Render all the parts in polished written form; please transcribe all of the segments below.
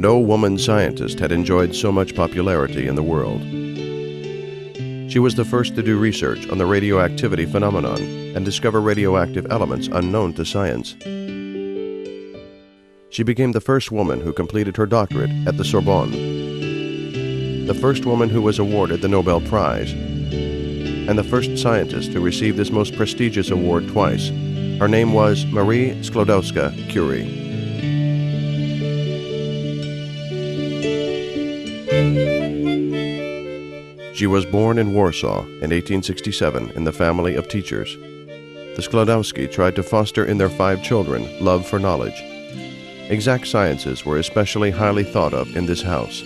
No woman scientist had enjoyed so much popularity in the world. She was the first to do research on the radioactivity phenomenon and discover radioactive elements unknown to science. She became the first woman who completed her doctorate at the Sorbonne, the first woman who was awarded the Nobel Prize, and the first scientist to receive this most prestigious award twice. Her name was Marie Skłodowska Curie. She was born in Warsaw in 1867 in the family of teachers. The Skłodowski tried to foster in their 5 children love for knowledge. Exact sciences were especially highly thought of in this house.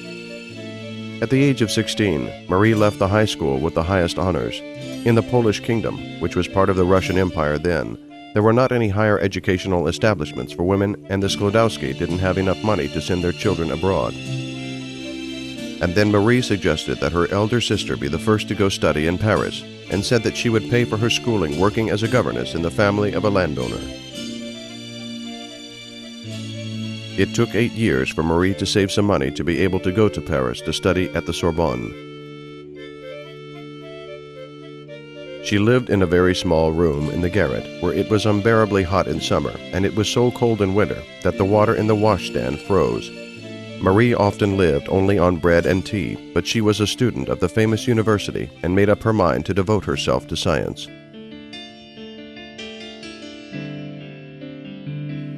At the age of 16, Marie left the high school with the highest honors. In the Polish kingdom, which was part of the Russian Empire then, there were not any higher educational establishments for women, and the Skłodowski didn't have enough money to send their children abroad. And then Marie suggested that her elder sister be the first to go study in Paris, and said that she would pay for her schooling working as a governess in the family of a landowner. It took 8 years for Marie to save some money to be able to go to Paris to study at the Sorbonne. She lived in a very small room in the garret, where it was unbearably hot in summer, and it was so cold in winter that the water in the washstand froze. Marie often lived only on bread and tea, but she was a student of the famous university and made up her mind to devote herself to science.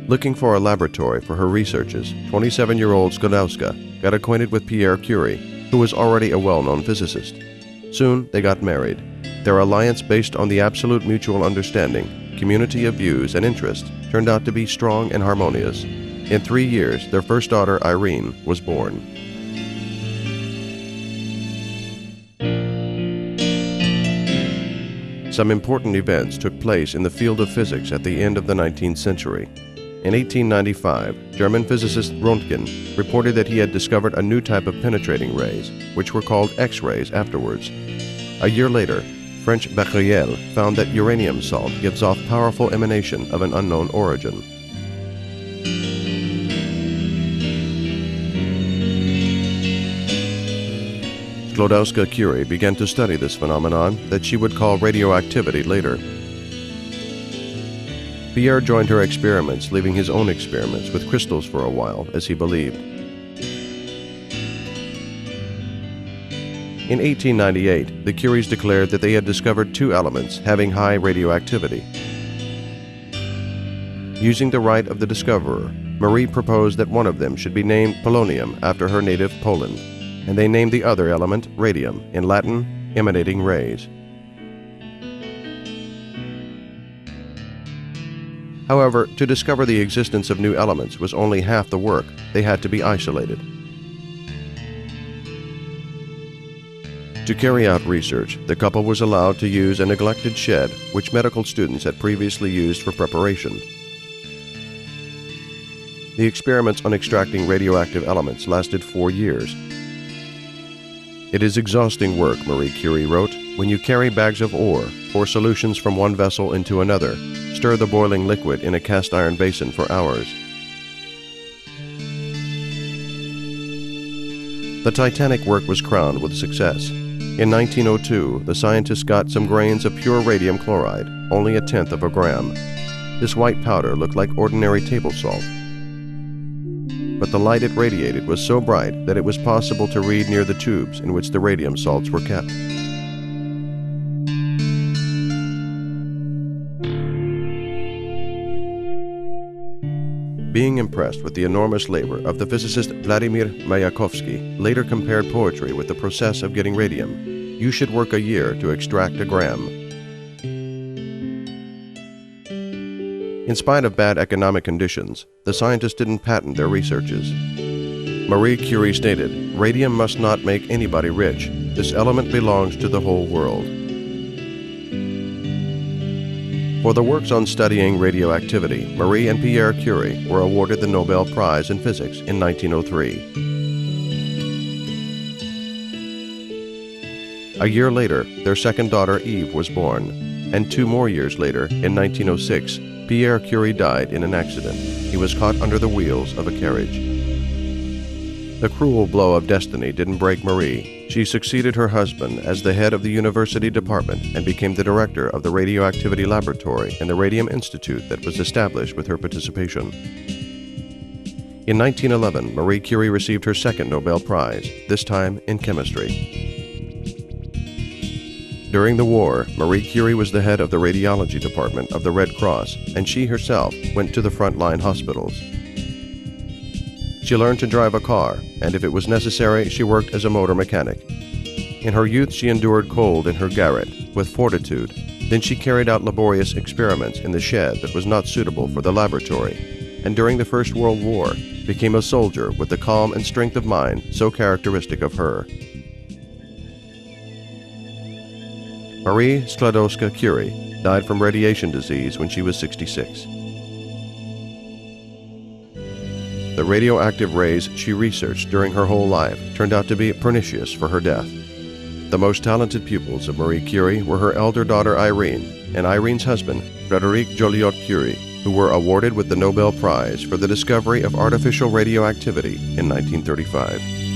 Looking for a laboratory for her researches, 27-year-old Skłodowska got acquainted with Pierre Curie, who was already a well-known physicist. Soon they got married. Their alliance, based on the absolute mutual understanding, community of views and interests, turned out to be strong and harmonious. In 3 years, their first daughter, Irene, was born. Some important events took place in the field of physics at the end of the 19th century. In 1895, German physicist Röntgen reported that he had discovered a new type of penetrating rays, which were called X-rays afterwards. A year later, French Becquerel found that uranium salt gives off powerful emanation of an unknown origin. Skłodowska-Curie began to study this phenomenon that she would call radioactivity later. Pierre joined her experiments, leaving his own experiments with crystals for a while, as he believed. In 1898, the Curies declared that they had discovered 2 elements having high radioactivity. Using the right of the discoverer, Marie proposed that one of them should be named polonium after her native Poland, and they named the other element radium, in Latin, emanating rays. However, to discover the existence of new elements was only half the work. They had to be isolated. To carry out research, the couple was allowed to use a neglected shed which medical students had previously used for preparation. The experiments on extracting radioactive elements lasted 4 years. "It is exhausting work," Marie Curie wrote, "when you carry bags of ore, pour solutions from one vessel into another, stir the boiling liquid in a cast iron basin for hours." The titanic work was crowned with success. In 1902, the scientists got some grains of pure radium chloride, only 1/10 of a gram. This white powder looked like ordinary table salt. But the light it radiated was so bright that it was possible to read near the tubes in which the radium salts were kept. Being impressed with the enormous labor of the physicist Vladimir Mayakovsky, later compared poetry with the process of getting radium. You should work a year to extract a gram. In spite of bad economic conditions, the scientists didn't patent their researches. Marie Curie stated, "Radium must not make anybody rich. This element belongs to the whole world." For the works on studying radioactivity, Marie and Pierre Curie were awarded the Nobel Prize in Physics in 1903. A year later, their second daughter Eve was born, and 2 more years later, in 1906, Pierre Curie died in an accident. He was caught under the wheels of a carriage. The cruel blow of destiny didn't break Marie. She succeeded her husband as the head of the university department and became the director of the radioactivity laboratory and the Radium Institute that was established with her participation. In 1911, Marie Curie received her second Nobel Prize, this time in chemistry. During the war, Marie Curie was the head of the radiology department of the Red Cross, and she herself went to the frontline hospitals. She learned to drive a car, and if it was necessary, she worked as a motor mechanic. In her youth, she endured cold in her garret with fortitude. Then she carried out laborious experiments in the shed that was not suitable for the laboratory, and during the First World War, became a soldier with the calm and strength of mind so characteristic of her. Marie Skłodowska Curie died from radiation disease when she was 66. The radioactive rays she researched during her whole life turned out to be pernicious for her death. The most talented pupils of Marie Curie were her elder daughter Irene and Irene's husband, Frédéric Joliot-Curie, who were awarded with the Nobel Prize for the discovery of artificial radioactivity in 1935.